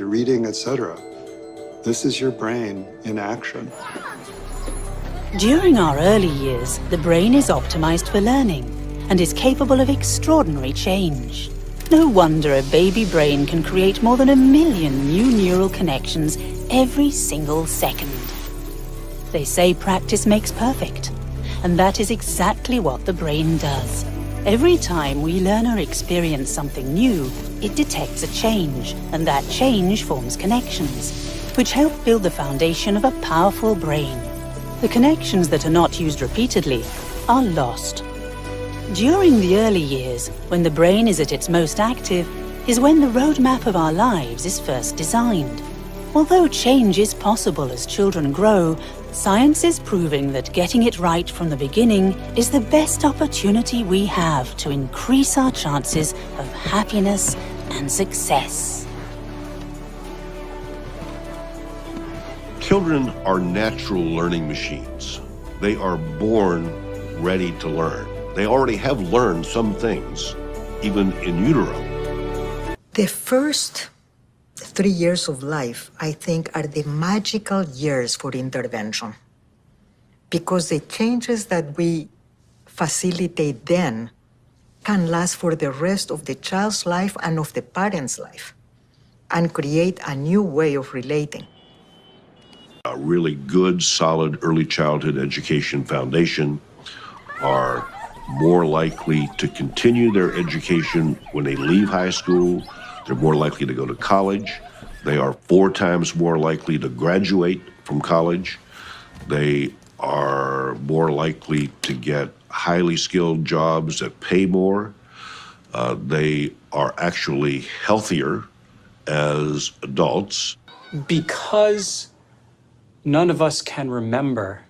you're reading, etc. This is your brain in action. During our early years, the brain is optimized for learning and is capable of extraordinary change. No wonder a baby brain can create more than 1 million new neural connections every single second. They say practice makes perfect, and that is exactly what the brain does. Every time we learn or experience something new, it detects a change, and that change forms connections, which help build the foundation of a powerful brain. The connections that are not used repeatedly are lost. During the early years, when the brain is at its most active, is when the roadmap of our lives is first designed. Although change is possible as children grow, science is proving that getting it right from the beginning is the best opportunity we have to increase our chances of happiness and success. Children are natural learning machines. They are born ready to learn. They already have learned some things, even in utero. The first 3 years of life, I think, are the magical years for intervention, because the changes that we facilitate then can last for the rest of the child's life and of the parent's life and create a new way of relating. A really good, solid early childhood education foundation are more likely to continue their education when they leave high school. They're more likely to go to college. They are 4 times more likely to graduate from college. They are more likely to get highly skilled jobs that pay more. They are actually healthier as adults. Because none of us can remember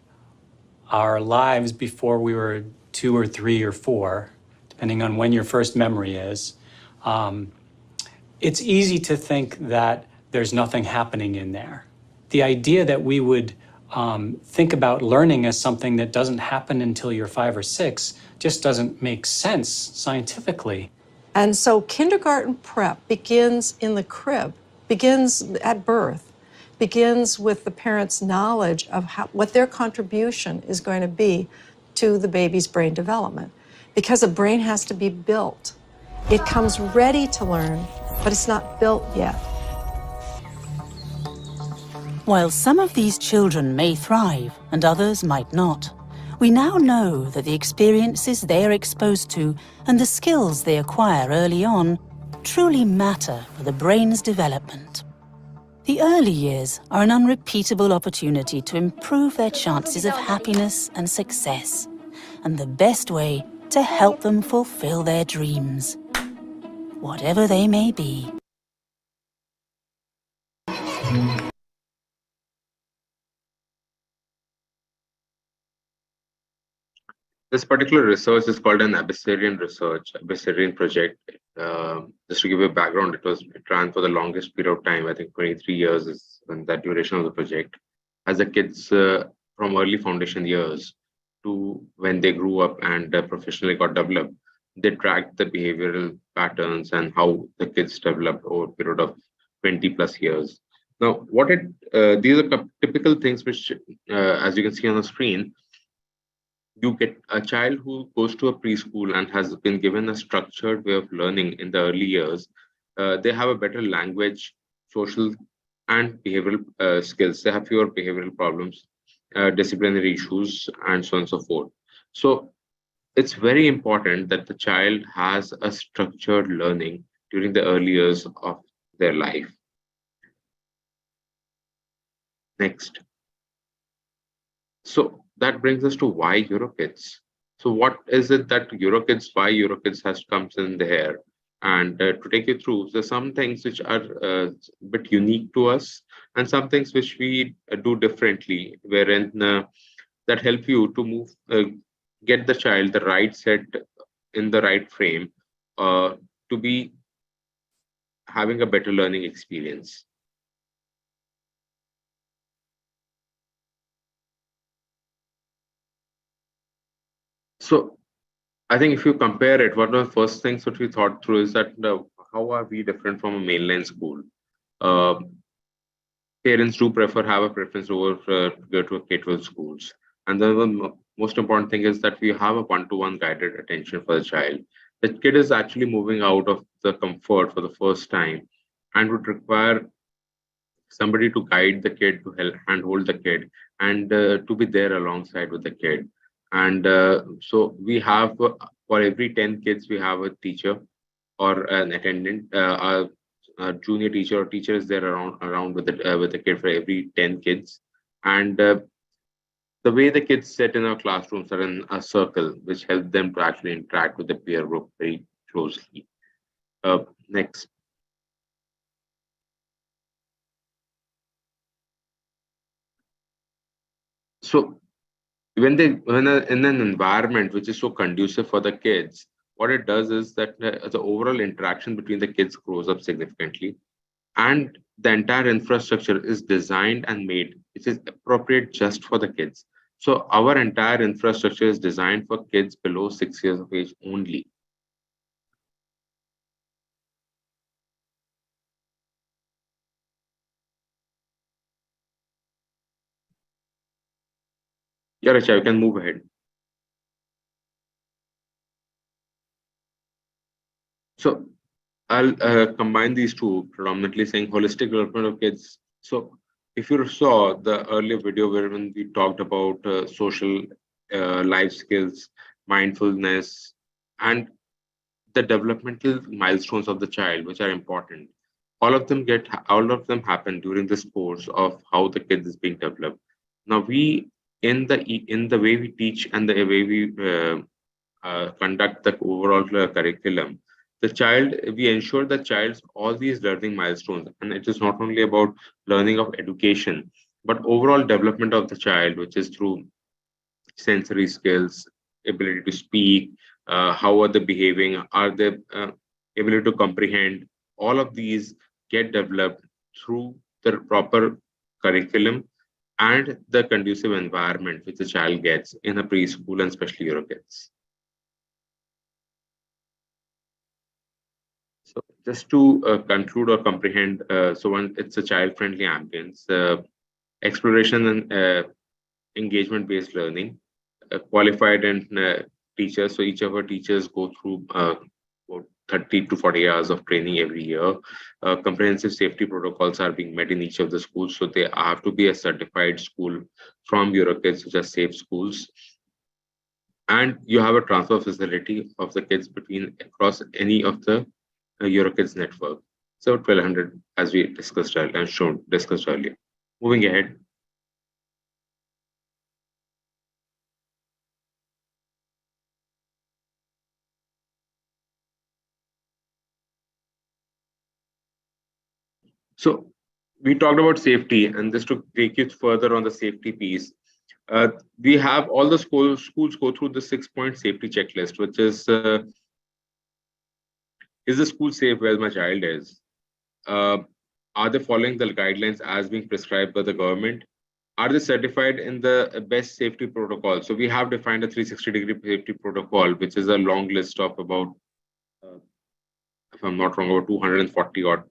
our lives before we were 2 or 3 or 4, depending on when your first memory is, it's easy to think that there's nothing happening in there. The idea that we would think about learning as something that doesn't happen until you're 5 or 6 just doesn't make sense scientifically. And so kindergarten prep begins in the crib, begins at birth, begins with the parents' knowledge of what their contribution is going to be to the baby's brain development. Because a brain has to be built. It comes ready to learn, but it's not built yet. While some of these children may thrive and others might not, we now know that the experiences they are exposed to and the skills they acquire early on truly matter for the brain's development. The early years are an unrepeatable opportunity to improve their chances of happiness and success, and the best way to help them fulfill their dreams, whatever they may be. This particular research is called an Abecedarian research, Abecedarian project. Just to give you a background, it ran for the longest period of time. I think 23 years is that duration of the project. As the kids from early foundation years to when they grew up and professionally got developed, they tracked the behavioral patterns and how the kids developed over a period of 20 plus years. Now, these are typical things which, as you can see on the screen, you get a child who goes to a preschool and has been given a structured way of learning in the early years. They have a better language, social, and behavioral skills. They have fewer behavioral problems, disciplinary issues, and so on and so forth. So it's very important that the child has a structured learning during the early years of their life. Next. So that brings us to why EuroKids. So what is it that why EuroKids comes in there? And to take you through, there's some things which are a bit unique to us and some things which we do differently, wherein that help you to get the child the right set in the right frame to be having a better learning experience. So I think if you compare it, one of the first things that we thought through is that how are we different from a mainline school? Parents do have a preference over to go to a K-12 schools. And the most important thing is that we have a one-to-one guided attention for the child. The kid is actually moving out of the comfort for the first time and would require somebody to guide the kid, to help handhold the kid, and to be there alongside with the kid. And so we have for every 10 kids, we have a teacher or an attendant, a junior teacher or teacher is there around with the kid for every 10 kids. And the way the kids sit in our classrooms are in a circle, which helps them to actually interact with the peer group very closely. Next. So in an environment which is so conducive for the kids, what it does is that the overall interaction between the kids grows up significantly, and the entire infrastructure is designed and made which is appropriate just for the kids. So our entire infrastructure is designed for kids below 6 years of age only. Yeah, Richa, you can move ahead. So I'll combine these two, predominantly saying holistic development of kids. So if you saw the earlier video where when we talked about social life skills, mindfulness, and the developmental milestones of the child, which are important, all of them happen during this course of how the kid is being developed. Now we in the way we teach and the way we conduct the overall curriculum, we ensure the child's all these learning milestones, and it is not only about learning of education, but overall development of the child, which is through sensory skills, ability to speak, how are they behaving, are they ability to comprehend. All of these get developed through the proper curriculum and the conducive environment which the child gets in a preschool and especially Euro kids. So just to conclude or comprehend, it's a child-friendly ambience, exploration and engagement-based learning, qualified and teachers. So each of our teachers go through about 30 to 40 hours of training every year. Comprehensive safety protocols are being met in each of the schools. So they have to be a certified school from Eurokids, which are safe schools. And you have a transfer facility of the kids across any of the Eurokids network. So 1200, as we discussed earlier and discussed earlier. Moving ahead. So we talked about safety, and just to take you further on the safety piece, we have all the schools go through the 6-point safety checklist, which is the school safe where my child is? Are they following the guidelines as being prescribed by the government? Are they certified in the best safety protocol? So we have defined a 360-degree safety protocol, which is a long list of about, if I'm not wrong, about 240 odd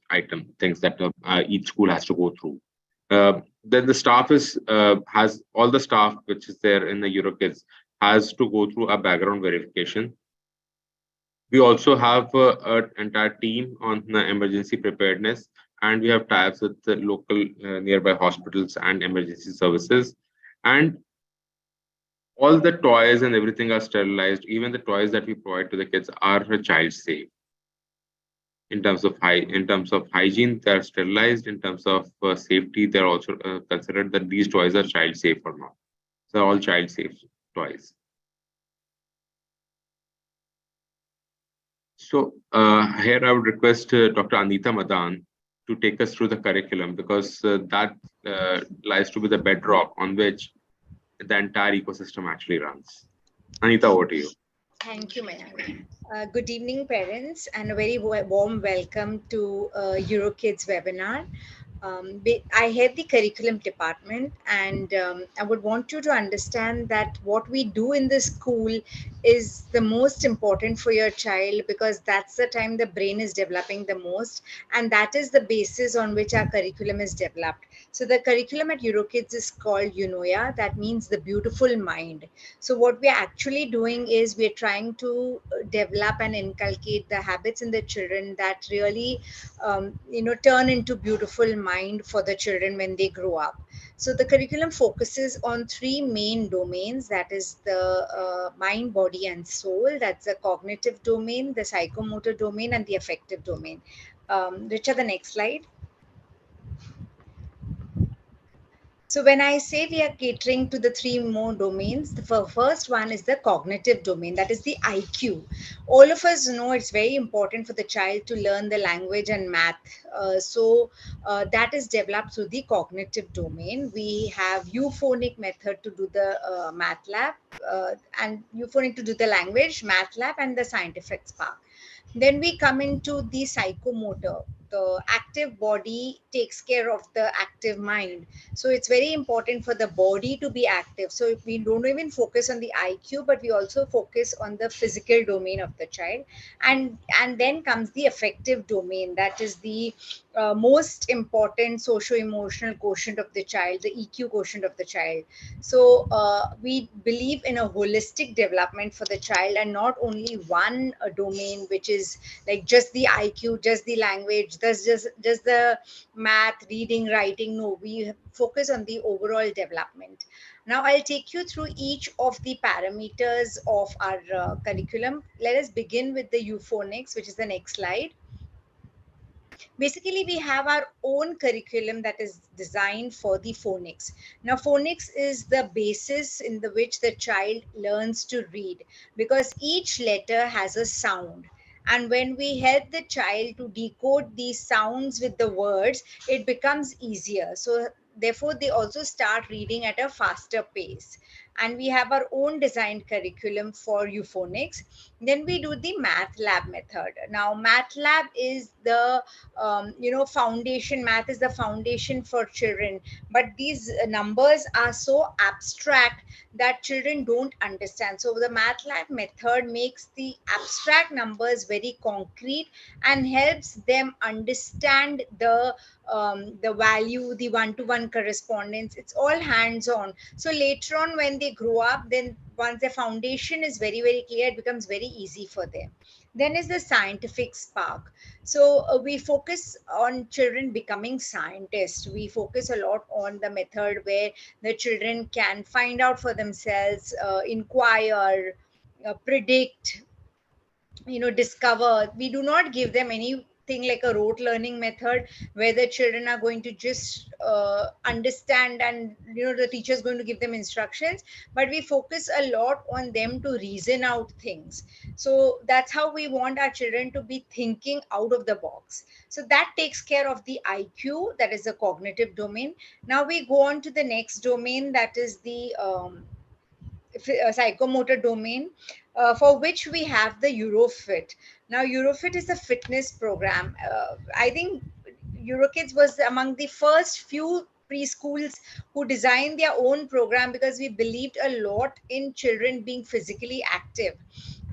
things that each school has to go through. Then the staff has all the staff which is there in the Eurokids has to go through a background verification. We also have an entire team on emergency preparedness, and we have ties with the local nearby hospitals and emergency services. And all the toys and everything are sterilized. Even the toys that we provide to the kids are child safe. In terms of hygiene, they are sterilized. In terms of safety, they're also considered that these toys are child safe or not. So all child safe toys. So here I would request Dr. Anita Madan to take us through the curriculum, because that lies to be the bedrock on which the entire ecosystem actually runs. Anita, over to you. Thank you, Mayank. Good evening, parents, and a very warm welcome to Eurokids webinar. I head the curriculum department, and I would want you to understand that what we do in the school is the most important for your child, because that's the time the brain is developing the most, and that is the basis on which our curriculum is developed. So the curriculum at EuroKids is called UNOYA, that means the beautiful mind. So what we're actually doing is we're trying to develop and inculcate the habits in the children that really turn into beautiful mind for the children when they grow up. So the curriculum focuses on three main domains, that is the mind, body and soul. That's the cognitive domain, the psychomotor domain and the affective domain. Richa, the next slide. So when I say we are catering to the three more domains, the first one is the cognitive domain, that is the IQ. All of us know it's very important for the child to learn the language and math. That is developed through the cognitive domain. We have euphonic method to do the math lab, and euphonic to do the language, math lab, and the scientific spark. Then we come into the psychomotor. The active body takes care of the active mind. So it's very important for the body to be active. So if we don't even focus on the IQ, but we also focus on the physical domain of the child. And then comes the affective domain. That is the most important socio-emotional quotient of the child, the EQ quotient of the child. So we believe in a holistic development for the child, and not only one domain, which is like just the IQ, just the language, just the math, reading, writing. No, we focus on the overall development. Now I'll take you through each of the parameters of our curriculum. Let us begin with the euphonics, which is the next slide. Basically, we have our own curriculum that is designed for the phonics. Now phonics is the basis in the which the child learns to read, because each letter has a sound, and when we help the child to decode these sounds with the words, it becomes easier. So therefore they also start reading at a faster pace. And we have our own designed curriculum for euphonics. Then we do the math lab method. Now math lab is the foundation. Math is the foundation for children, but these numbers are so abstract that children don't understand. So the math lab method makes the abstract numbers very concrete and helps them understand the value, the one-to-one correspondence. It's all hands-on. So later on when they grow up, then once their foundation is very, very clear, it becomes very easy for them. Then is the scientific spark. So we focus on children becoming scientists. We focus a lot on the method where the children can find out for themselves, inquire, predict, discover. We do not give them anything like a rote learning method where the children are going to just understand, and the teacher is going to give them instructions, but we focus a lot on them to reason out things. So that's how we want our children to be thinking out of the box. So that takes care of the IQ, that is the cognitive domain. Now we go on to the next domain, that is the psychomotor domain, for which we have the Eurofit. Now, Eurofit is a fitness program. I think EuroKids was among the first few preschools who designed their own program, because we believed a lot in children being physically active.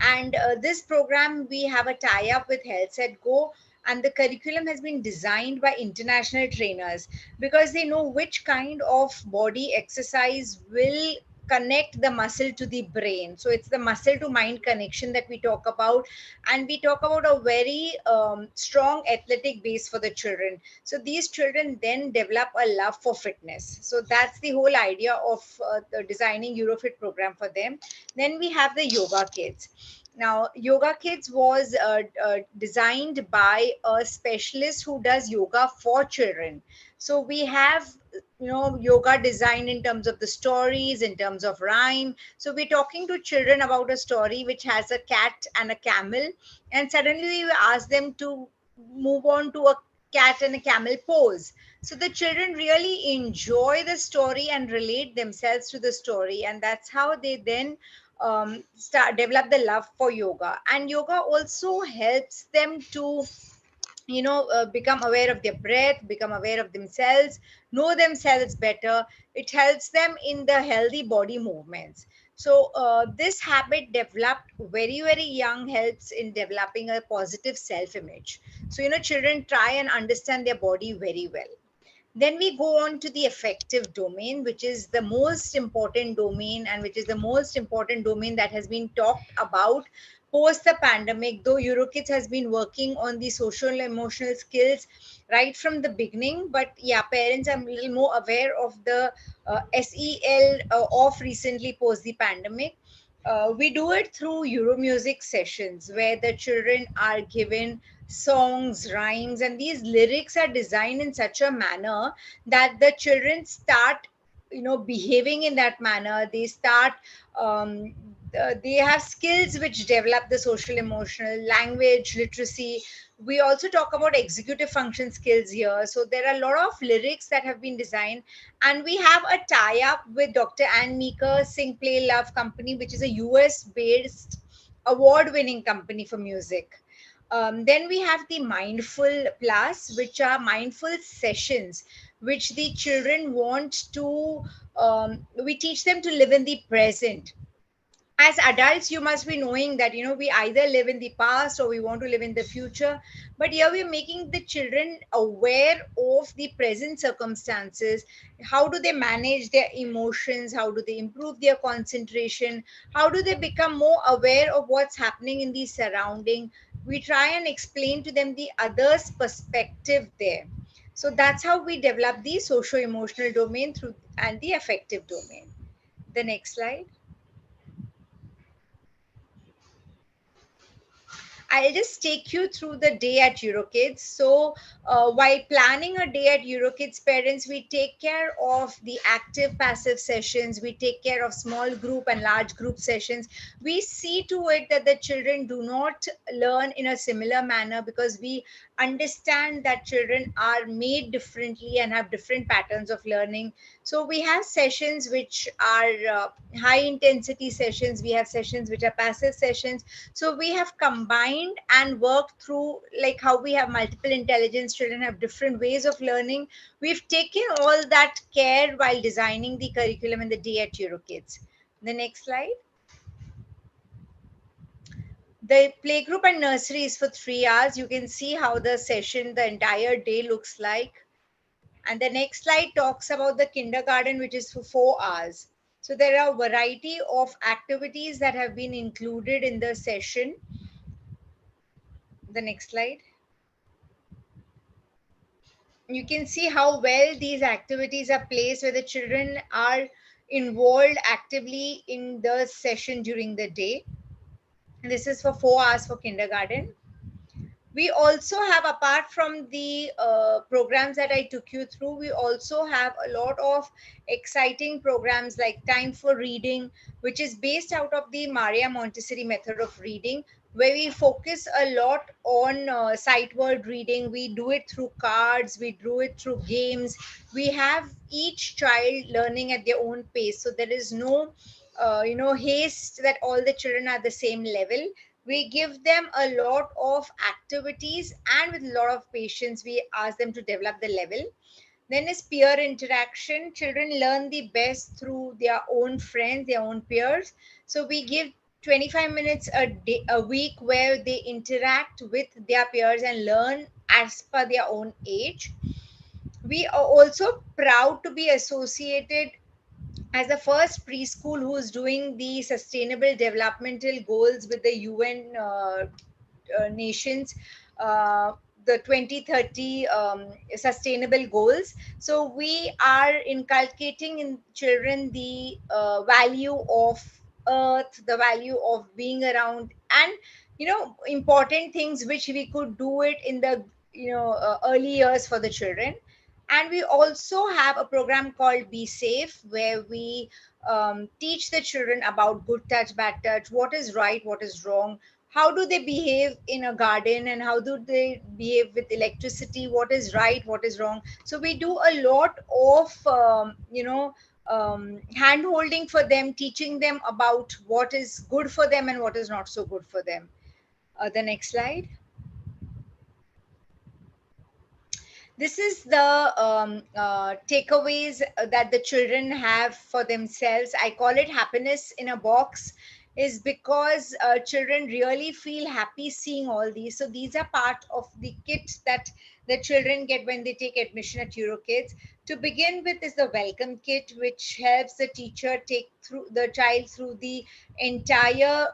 And this program, we have a tie up with Health Set Go, and the curriculum has been designed by international trainers, because they know which kind of body exercise will connect the muscle to the brain. So it's the muscle to mind connection that we talk about, and we talk about a very strong athletic base for the children. So these children then develop a love for fitness. So that's the whole idea of the designing Eurofit program for them. Then we have the Yoga Kids. Now, Yoga Kids was designed by a specialist who does yoga for children. So we have, yoga designed in terms of the stories, in terms of rhyme. So we're talking to children about a story which has a cat and a camel, and suddenly we ask them to move on to a cat and a camel pose. So the children really enjoy the story and relate themselves to the story, and that's how they then start develop the love for yoga. And yoga also helps them to become aware of their breath, become aware of themselves, know themselves better. It helps them in the healthy body movements. So this habit developed very very young helps in developing a positive self image. So children try and understand their body very well. Then we go on to the affective domain, which is the most important domain, and which is the most important domain that has been talked about post the pandemic. Though EuroKids has been working on the social emotional skills right from the beginning, but yeah, parents are a little more aware of the SEL of recently post the pandemic. We do it through Euro music sessions where the children are given songs, rhymes, and these lyrics are designed in such a manner that the children start, behaving in that manner. They start, they have skills which develop the social, emotional, language, literacy. We also talk about executive function skills here. So there are a lot of lyrics that have been designed, and we have a tie-up with Dr. Ann Meeker Sing Play Love Company, which is a US-based award-winning company for music. Then we have the Mindful Plus, which are mindful sessions, which the children want to, we teach them to live in the present. As adults, you must be knowing that we either live in the past or we want to live in the future, but here we're making the children aware of the present circumstances. How do they manage their emotions? How do they improve their concentration? How do they become more aware of what's happening in the surrounding? We try and explain to them the other's perspective there. So that's how we develop the socio emotional domain through and the affective domain. The next slide. I'll just take you through the day at EuroKids. So, while planning a day at EuroKids, parents, we take care of the active passive sessions, we take care of small group and large group sessions. We see to it that the children do not learn in a similar manner, because we understand that children are made differently and have different patterns of learning. So, we have sessions which are high intensity sessions, we have sessions which are passive sessions. So we have combined and worked through, like how we have multiple intelligence children have different ways of learning. We've taken all that care while designing the curriculum in the day at EuroKids. The next slide. The playgroup and nursery is for 3 hours. You can see how the session, the entire day looks like. And the next slide talks about the kindergarten, which is for 4 hours. So there are a variety of activities that have been included in the session. The next slide. You can see how well these activities are placed, where the children are involved actively in the session during the day. This is for 4 hours for kindergarten. We also have, apart from the programs that I took you through, we also have a lot of exciting programs like Time for Reading, which is based out of the Maria Montessori method of reading, where we focus a lot on sight word reading. We do it through cards, we do it through games. We have each child learning at their own pace, so there is no haste that all the children are the same level. We give them a lot of activities, and with a lot of patience we ask them to develop the level. Then is peer interaction. Children learn the best through their own friends, their own peers. So we give 25 minutes a day, a week, where they interact with their peers and learn as per their own age. We are also proud to be associated as the first preschool who's doing the sustainable developmental goals with the UN nations, uh, the 2030 sustainable goals. So we are inculcating in children the value of earth, the value of being around, and important things which we could do it in the early years for the children. And we also have a program called Be Safe, where we teach the children about good touch, bad touch, what is right, what is wrong, how do they behave in a garden, and how do they behave with electricity, what is right, what is wrong. So we do a lot of hand holding for them, teaching them about what is good for them and what is not so good for them. The next slide. This is the takeaways that the children have for themselves. I call it happiness in a box, is because children really feel happy seeing all these. So these are part of the kit that the children get when they take admission at EuroKids. To begin with is the welcome kit, which helps the teacher take through the child through the entire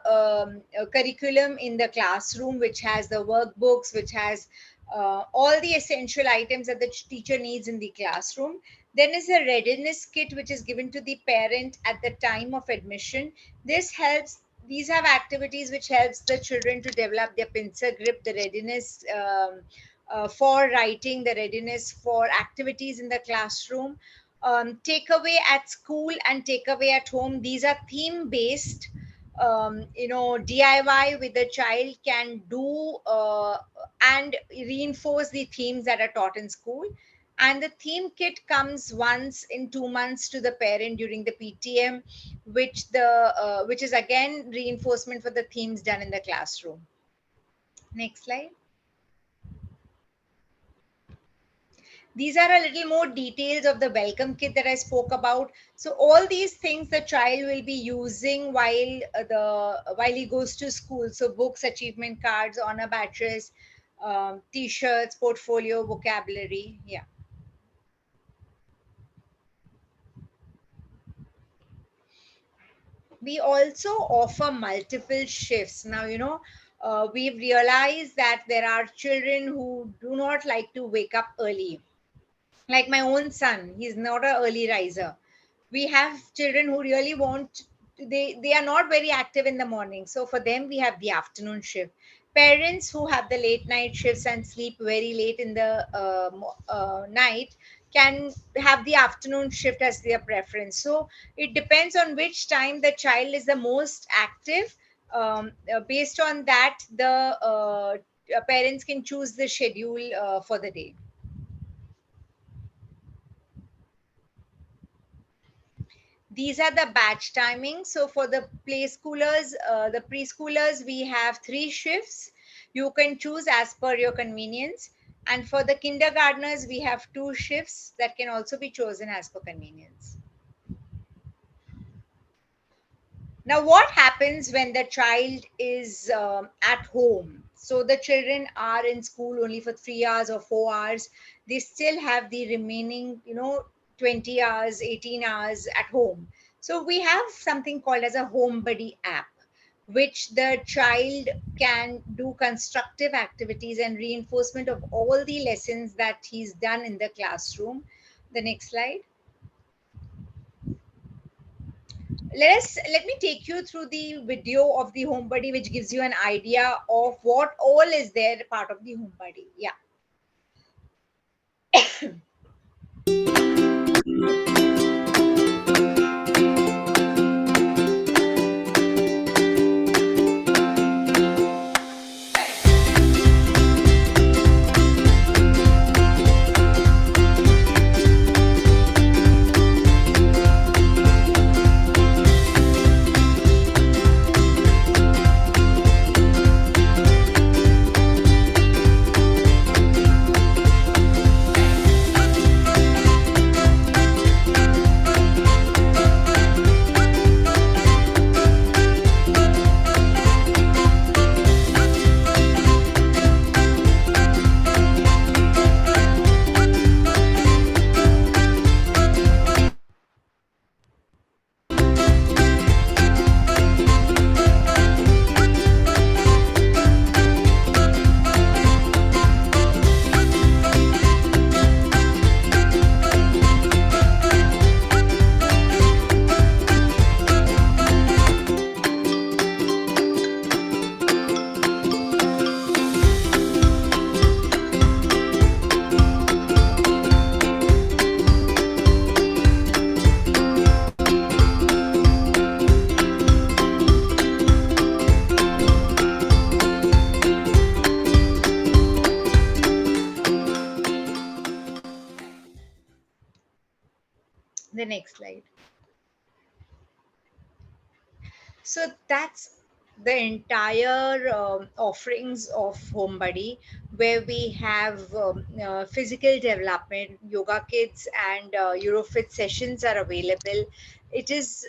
curriculum in the classroom, which has the workbooks, which has all the essential items that the teacher needs in the classroom. Then is a readiness kit, which is given to the parent at the time of admission. This helps. These have activities which helps the children to develop their pincer grip, the readiness for writing, the readiness for activities in the classroom. Takeaway at school and takeaway at home. These are theme based. DIY with the child can do and reinforce the themes that are taught in school. And the theme kit comes once in 2 months to the parent during the PTM, which is again reinforcement for the themes done in the classroom. Next slide. These are a little more details of the welcome kit that I spoke about. So all these things the child will be using while he goes to school. So books, achievement cards, honor badges, t-shirts, portfolio, vocabulary. Yeah. We also offer multiple shifts. Now, we've realized that there are children who do not like to wake up early. Like my own son, he's not an early riser. We have children who really want, they are not very active in the morning. So for them, we have the afternoon shift. Parents who have the late night shifts and sleep very late in the night can have the afternoon shift as their preference. So it depends on which time the child is the most active. Based on that, the parents can choose the schedule for the day. These are the batch timings. So for the preschoolers, we have 3 shifts. You can choose as per your convenience. And for the kindergartners, we have 2 shifts that can also be chosen as per convenience. Now, what happens when the child is at home? So the children are in school only for 3 hours or 4 hours. They still have the remaining, 20 hours, 18 hours at home. So we have something called as a home buddy app, which the child can do constructive activities and reinforcement of all the lessons that he's done in the classroom. The next slide. Let me take you through the video of the home buddy, which gives you an idea of what all is there part of the home buddy. Yeah. The next slide. So that's the entire offerings of home buddy. where we have physical development, yoga kits, and Eurofit sessions are available. It is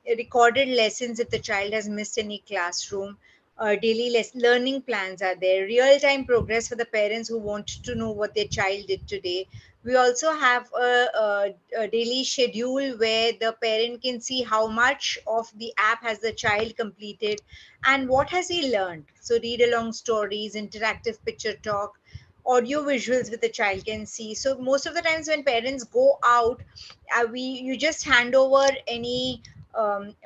recorded lessons if the child has missed any classroom. Daily learning plans are there, real time progress for the parents who want to know what their child did today. We also have a daily schedule where the parent can see how much of the app has the child completed and what has he learned. So read along stories, interactive picture talk, audio visuals with the child can see. So most of the times when parents go out, we you just hand over any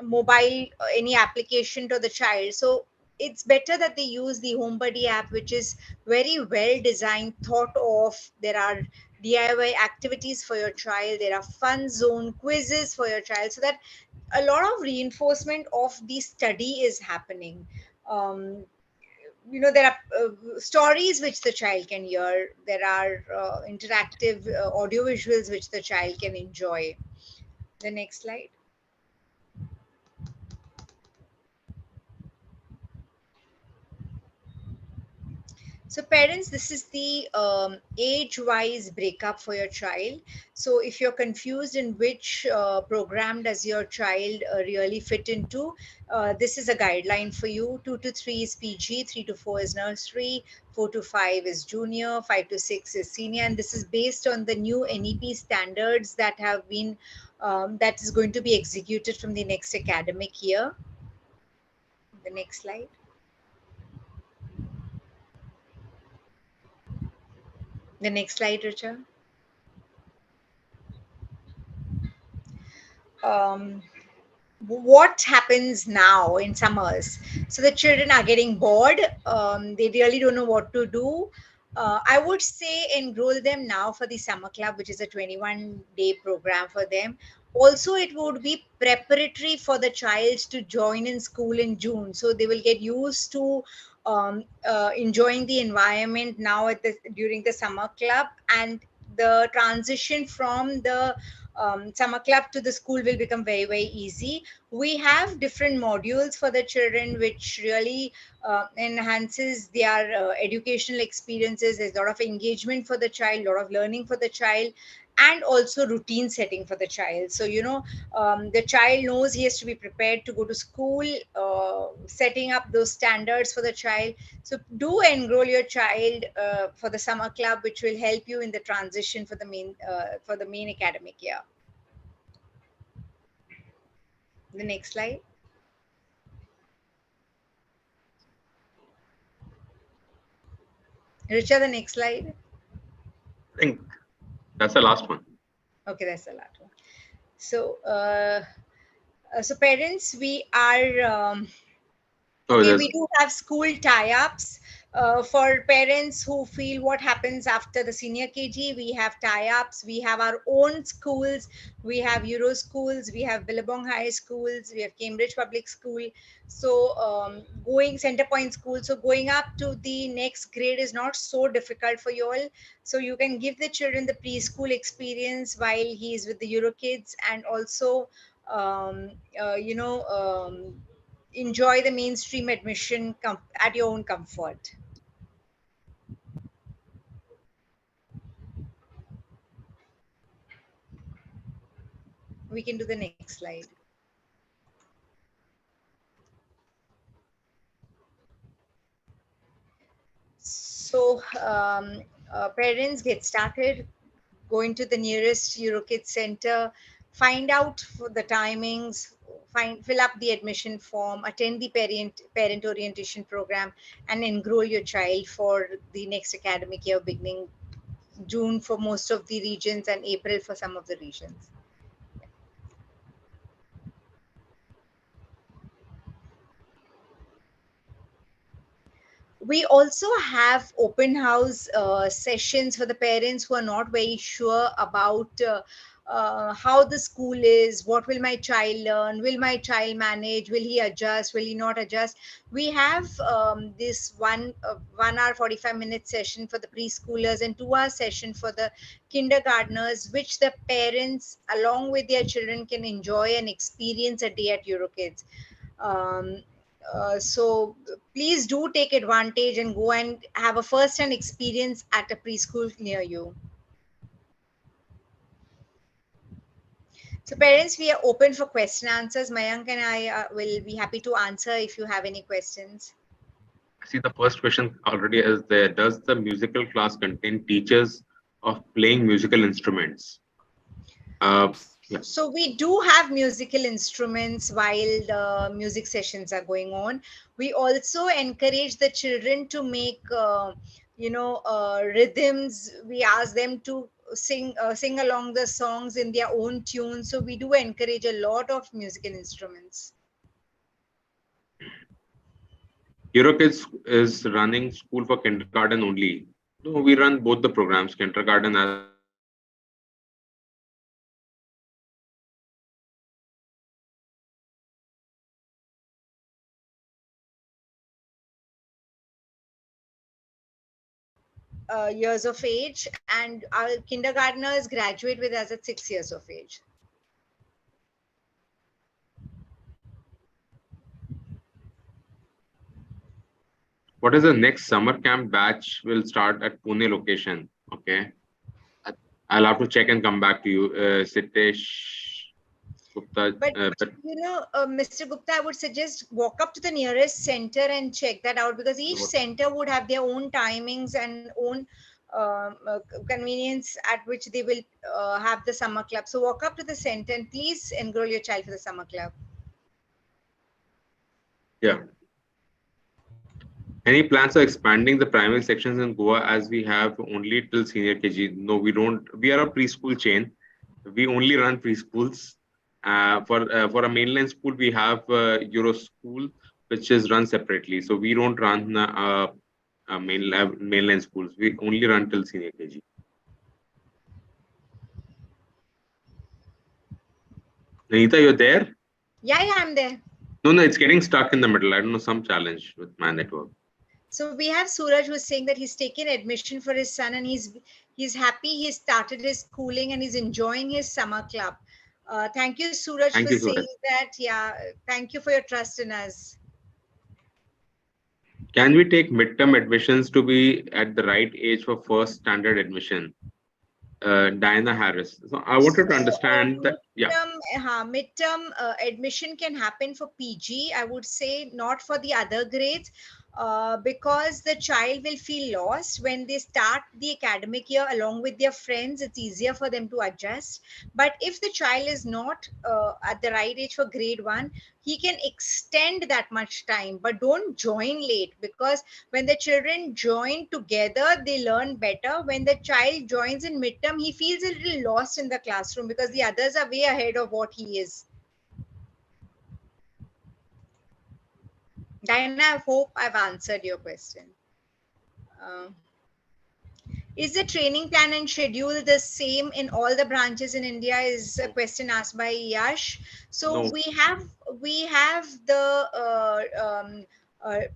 mobile any application to the child. So it's better that they use the home buddy app, which is very well designed, thought of. There are DIY activities for your child, there are fun zone quizzes for your child, so that a lot of reinforcement of the study is happening. um, there are stories which the child can hear, there are interactive audio visuals which the child can enjoy. The next slide. So, parents, this is the age-wise breakup for your child. So, if you're confused in which program does your child really fit into, this is a guideline for you. 2 to 3 is PG, 3 to 4 is nursery, 4 to 5 is junior, 5 to 6 is senior, and this is based on the new NEP standards that have been that is going to be executed from the next academic year. The next slide. The next slide, Richa. Um, what happens now in summers? So the children are getting bored, they really don't know what to do. I would say enroll them now for the summer club, which is a 21-day program for them. Also, it would be preparatory for the child to join in school in June, so they will get used to enjoying the environment now during the summer club, and the transition from the summer club to the school will become very, very easy. We have different modules for the children which really enhances their educational experiences. There's a lot of engagement for the child, a lot of learning for the child, and also routine setting for the child. So the child knows he has to be prepared to go to school, setting up those standards for the child. So do enroll your child for the summer club, which will help you in the transition for the main academic year. The next slide. Richa, the next slide. I think that's the last one. Okay, that's the last one. So, so parents, we are Oh, okay. there's We do have school tie-ups for parents who feel what happens after the senior KG. We have tie-ups. We have our own schools. We have Euro schools. We have Billabong High schools. We have Cambridge Public School. So going Centerpoint School. So going up to the next grade is not so difficult for you all. So you can give the children the preschool experience while he is with the Euro kids, and also um, uh, you know. Enjoy the mainstream admission at your own comfort. We can do the next slide. So parents, get started, go into the nearest EuroKids center, find out for the timings, fill up the admission form, attend the parent orientation program, and enroll your child for the next academic year beginning June for most of the regions and April for some of the regions. We also have open house sessions for the parents who are not very sure about how the school is, what will my child learn, will my child manage, will he adjust, will he not adjust. We have this 1 hour 45-minute session for the preschoolers and 2 hour session for the kindergartners, which the parents along with their children can enjoy and experience a day at Eurokids. um, So please do take advantage and go and have a first-hand experience at a preschool near you. So parents, we are open for question answers. Mayank and I will be happy to answer if you have any questions. See, the first question already is there. Does the musical class contain teachers of playing musical instruments? Yeah. So we do have musical instruments while the music sessions are going on. We also encourage the children to make, rhythms. We ask them to sing along the songs in their own tune. So we do encourage a lot of musical instruments. Eurokids is running school for kindergarten only. No, we run both the programs, kindergarten as well as Years of age, and our kindergartners graduate with us at 6 years of age. what is the next summer camp batch will start at Pune location? Okay. I- I'll have to check and come back to you. Sitesh Gupta. But But Mr. Gupta, I would suggest walk up to the nearest center and check that out, because each center would have their own timings and own convenience at which they will have the summer club. So walk up to the center and please enroll your child for the summer club. yeah. Any plans of expanding the primary sections in Goa, as we have only till senior KG? No, we don't. We are a preschool chain. We only run preschools. For a mainland school, we have Euro School, which is run separately. So we don't run mainland schools. We only run till senior KG. Anita, you're there? Yeah, I'm there. No, it's getting stuck in the middle. I don't know, some challenge with my network. So we have Suraj who's saying that he's taken admission for his son and he's happy he started his schooling and he's enjoying his summer club. Thank you, Suraj, Thank for you, Suraj. saying that. Yeah, thank you for your trust in us. Can we take midterm admissions to be at the right age for first standard admission? Diana Harris. So I wanted to understand that. Yeah. Midterm admission can happen for PG, I would say, not for the other grades, because the child will feel lost when they start the academic year along with their friends. It's easier for them to adjust. But if the child is not at the right age for grade one, he can extend that much time, but don't join late, because when the children join together, they learn better. When the child joins in midterm, he feels a little lost in the classroom because the others are way ahead of what he is. Diana, I hope I've answered your question. Uh, is the training plan and schedule the same in all the branches in India? Is a question asked by Yash. So No. we have the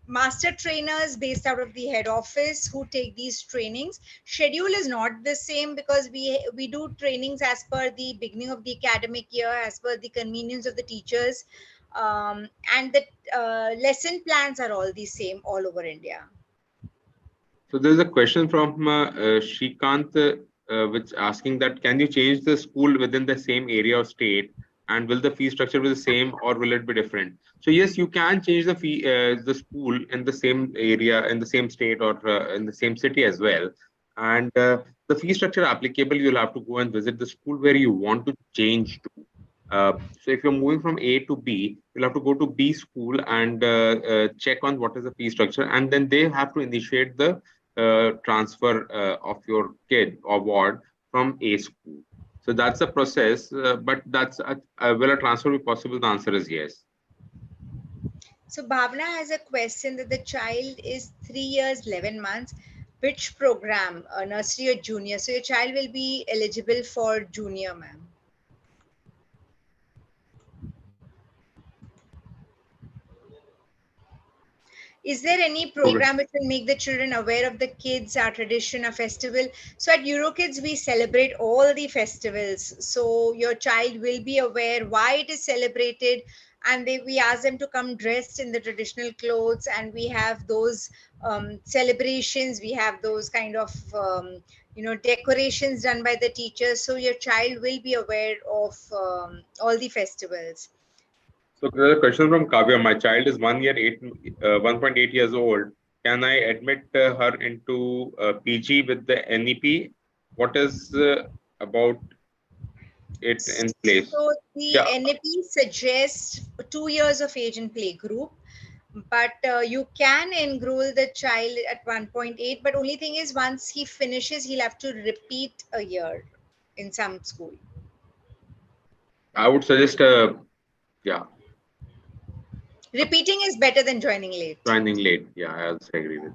master trainers based out of the head office who take these trainings. Schedule is not the same because we do trainings as per the beginning of the academic year, as per the convenience of the teachers, and the lesson plans are all the same all over India. So there's a question from Shrikant, which asking that can you change the school within the same area or state, and will the fee structure be the same or will it be different? So yes, you can change the fee, the school in the same area, in the same state, or in the same city as well. And the fee structure applicable, you'll have to go and visit the school where you want to change to. So if you're moving from A to B, you'll have to go to B school and check on what is the fee structure, and then they have to initiate the transfer of your kid or ward from A school. So that's the process. But will a transfer be possible? The answer is yes. So Bhavna has a question that the child is 3 years, 11 months. Which program, nursery or junior? So your child will be eligible for junior, ma'am. Is there any Okay. program which will make the children aware of the kids, our tradition, our festival? So at EuroKids, we celebrate all the festivals. So your child will be aware why it is celebrated and we ask them to come dressed in the traditional clothes, and we have those celebrations, we have those kind of decorations done by the teachers, so your child will be aware of all the festivals. So there's a question from Kavya. My child is 1.8 years old. Can I admit her into PG with the NEP? What is about it in place? So the Yeah, NEP suggests 2 years of age in playgroup, but you can enroll the child at 1.8. But only thing is, once he finishes, he'll have to repeat a year in some school. I would suggest, yeah, Repeating is better than joining late. joining late. Yeah, I also agree with.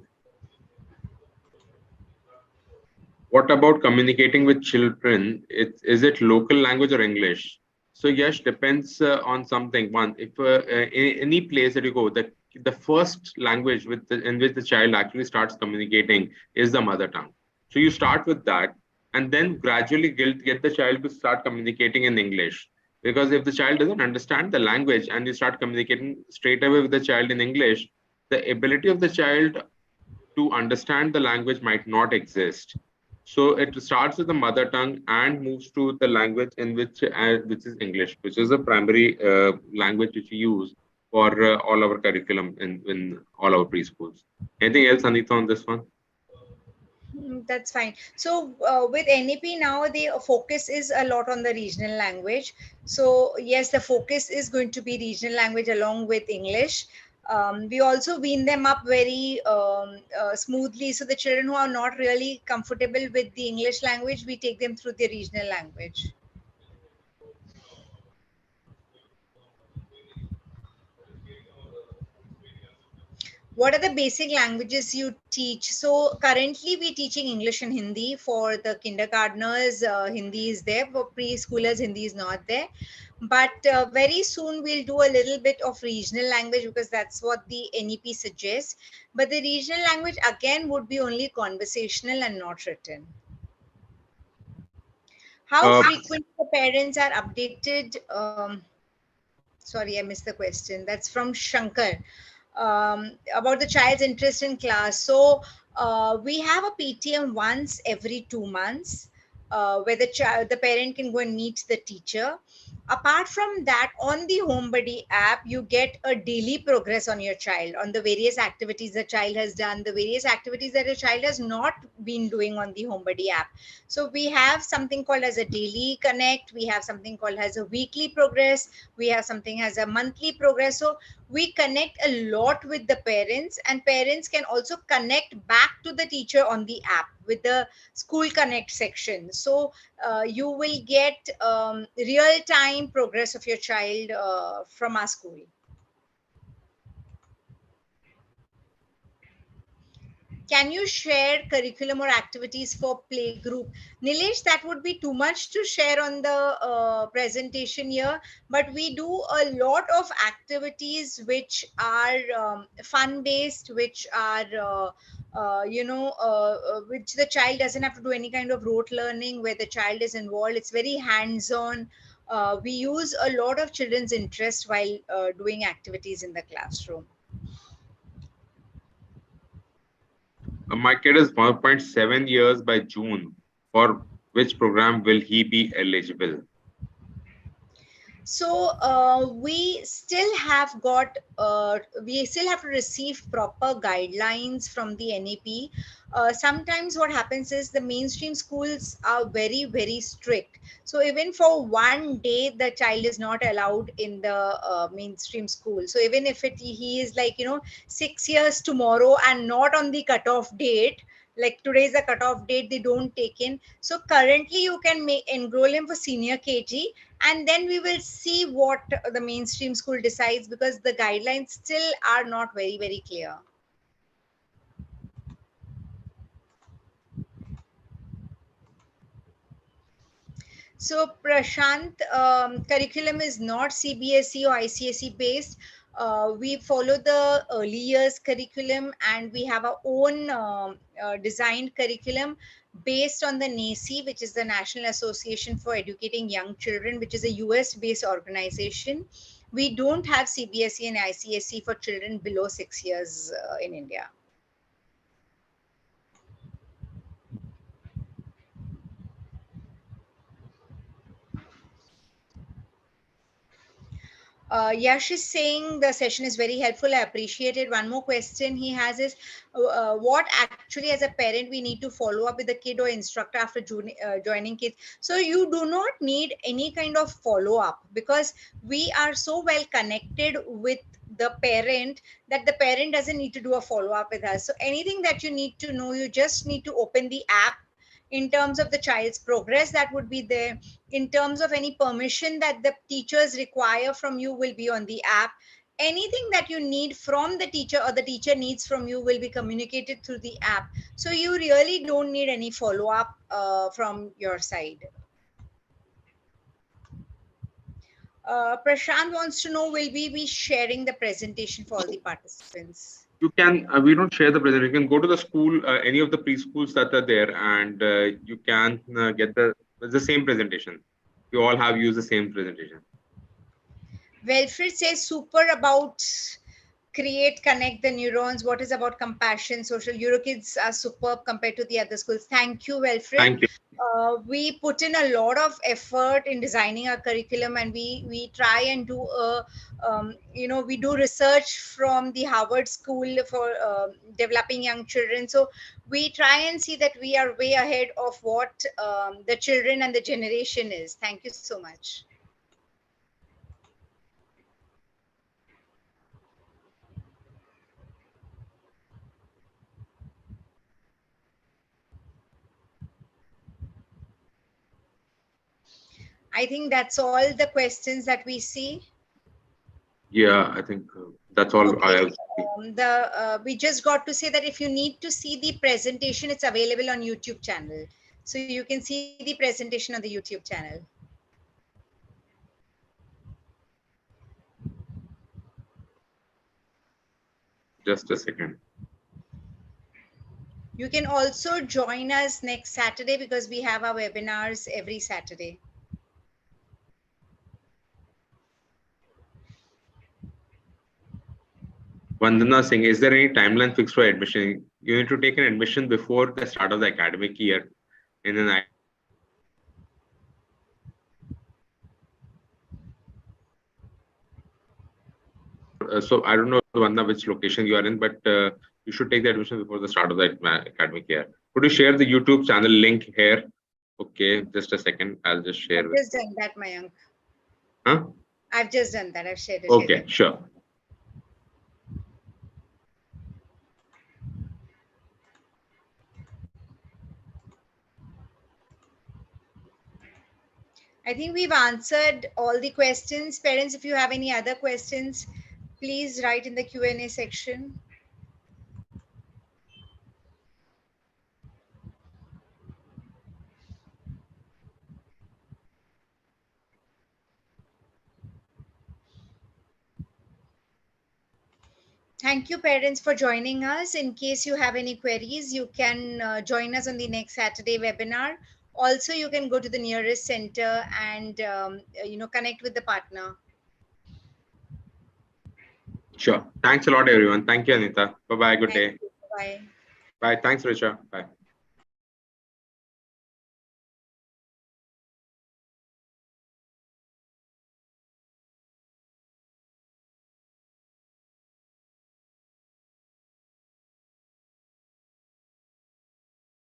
What about communicating with children? Is it local language or English? So yes, depends on something. One, if any place that you go, the first language in which the child actually starts communicating is the mother tongue. So you start with that, and then gradually get the child to start communicating in English. Because if the child doesn't understand the language and you start communicating straight away with the child in English, the ability of the child to understand the language might not exist. So it starts with the mother tongue and moves to the language in which is English, which is the primary language which we use for all our curriculum in all our preschools. Anything else, Anita, on this one? That's fine. So with NEP now, the focus is a lot on the regional language. So yes, the focus is going to be regional language along with English. We also wean them up very smoothly. So the children who are not really comfortable with the English language, we take them through the regional language. What are the basic languages you teach? So currently we're teaching English and Hindi for the kindergartners. Hindi is there. For preschoolers, Hindi is not there. But very soon we'll do a little bit of regional language, because that's what the NEP suggests. But the regional language again would be only conversational and not written. How frequent the parents are updated? Sorry, I missed the question. That's from Shankar. About the child's interest in class. So we have a PTM once every 2 months, where the parent can go and meet the teacher. Apart from that, on the HomeBuddy app, you get a daily progress on your child, on the various activities the child has done, the various activities that a child has not been doing on the HomeBuddy app. So we have something called as a daily connect. We have something called as a weekly progress. We have something as a monthly progress. So we connect a lot with the parents, and parents can also connect back to the teacher on the app with the school connect section. So you will get real time progress of your child from our school. Can you share curriculum or activities for playgroup? Nilesh, that would be too much to share on the presentation here, but we do a lot of activities which are fun based, which are which the child doesn't have to do any kind of rote learning, where the child is involved. It's very hands on. We use a lot of children's interest while doing activities in the classroom. My kid is 1.7 years by June. For which program will he be eligible? So we still have to receive proper guidelines from the NEP. Sometimes what happens is the mainstream schools are very, very strict. So even for one day, the child is not allowed in the mainstream school. So even if he is like 6 years tomorrow and not on the cutoff date, like today is the cutoff date, they don't take in. So currently you can enroll him for senior KG, and then we will see what the mainstream school decides, because the guidelines still are not very, very clear. So Prashant, curriculum is not CBSE or ICSE based. We follow the early years curriculum, and we have our own designed curriculum. based on the NACI, which is the National Association for Educating Young Children, which is a US-based organization. We don't have CBSE and ICSE for children below 6 years in India. Yash is saying the session is very helpful. I appreciate it. One more question he has is, what actually as a parent we need to follow up with the kid or instructor after joining kids? So you do not need any kind of follow up, because we are so well connected with the parent that the parent doesn't need to do a follow up with us. So anything that you need to know, you just need to open the app. In terms of the child's progress, that would be there. In terms of any permission that the teachers require from you will be on the app. Anything that you need from the teacher or the teacher needs from you will be communicated through the app. So you really don't need any follow-up from your side. Prashant wants to know, will we be sharing the presentation for all the participants? You can, we don't share the presentation. You can go to the school, any of the preschools that are there, and you can get the same presentation. You all have used the same presentation. Wilfred says super about create, connect the neurons. What is about compassion? Social Eurokids are superb compared to the other schools. Thank you, Wilfred. Thank you. We put in a lot of effort in designing our curriculum, and we try and do we do research from the Harvard School for developing young children. So we try and see that we are way ahead of what the children and the generation is. Thank you so much. I think that's all the questions that we see. Yeah, I think that's all. Okay. We just got to say that if you need to see the presentation, it's available on YouTube channel. So you can see the presentation on the YouTube channel. Just a second. You can also join us next Saturday, because we have our webinars every Saturday. Vandana Singh, is there any timeline fixed for admission? You need to take an admission before the start of the academic year. And then so I don't know, Vandana, which location you are in, but you should take the admission before the start of the academic year. Could you share the YouTube channel link here? Okay, just a second. I'll just share. I've just done that, Mayank. Huh? I've just done that. I've shared it. Okay, sure. I think we've answered all the questions. Parents, if you have any other questions, please write in the Q&A section. Thank you, parents, for joining us. In case you have any queries, you can join us on the next Saturday webinar. Also, you can go to the nearest center and connect with the partner. Sure. Thanks a lot, everyone. Thank you, Anita. Bye-bye. Good day. Bye. Bye. Thanks, Richa. Bye.